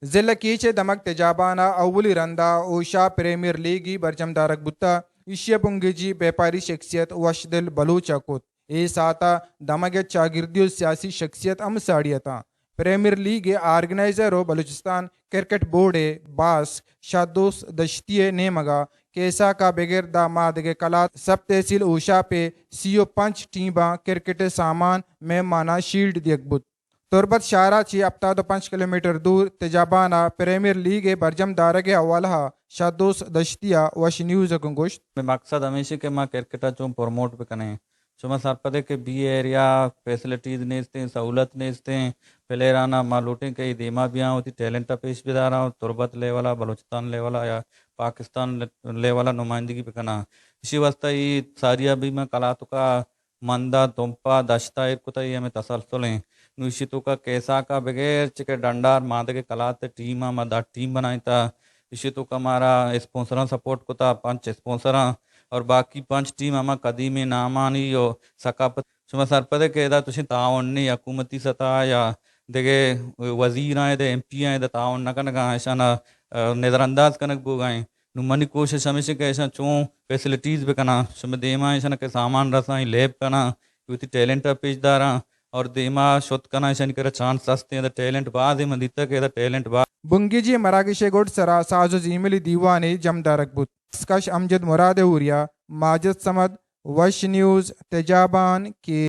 जिला कीचे दमक तेजाबाना अव्वली रंदा ओशा प्रीमियर लीगी बरजम दारक बुत्ता इशिया पुंगीजी व्यापारी शख्सियत वशदिल बलूचा कुत ए साता दमगे चागिर्दियो सियासी शख्सियत अम साड़ियता premier league organiser Balochistan cricket board बास शादोस दश्तिये ने मगा केसा का बगैर दा मादगे कला सब तहसील ओशा पे सीओ पंच टीबा क्रिकेट सामान में माना शील्ड दियकबुत तुरबत शारा ची अब्ताद 5 किलोमीटर दूर तेजाबाना प्रीमियर लीग बरजम दारगे अव्वलहा शादोस दश्तिया वश न्यूज़ गुंगुश में मकसद हमेशा के माँ क्रिकेट चो प्रमोट पे कने शुमा सरपदे के बी एरिया फैसिलिटीज नेस्ते सहूलत नेस्ते प्लेयराना मालूटे के दीमा भी होती टैलेंट पेश भी दारा तुरबत लेवला बलूचिस्तान लेवला या पाकिस्तान लेवला नुमाइंदगी पे कना इसी वास्ते ये सारिया भी में कला तो का मंदा तुम्पा दश्ता एक कुता ये में तसलसल है निश्चितों का कैसा का बगैर चिके डंडार मादे के कलाते टीम मदा टीम बनाई था इशितों का हमारा स्पॉन्सर सपोर्ट को था 5 स्पॉन्सर और बाकी 5 टीम हमा कदीमी नामानी यो सकापत शुमा सरपदे के दा तुशी तावन ने हुकूमती सतह या देगे वजीर आए दे एमपी आए दे तावन नका नका ऐसा ना नज़रअंदाज कनक बो गए नुमनी कोशिश हमेशा के ऐसा चों फैसिलिटीज भी कना शुमा देमा ऐसा ना के सामान रसा लैब कना युति टैलेंट पेशदारा और देमा शोत कना ऐसा निकरा चांस सस्ते हैं टैलेंट बाद ही मंदिता के टैलेंट बाद बुंगीजी मरागिशे गोड सरा साजो जीमिली दीवानी जमदारक बुत स्कश अमजद मुराद हुरिया माजिद समद वश न्यूज़ तेजाबान के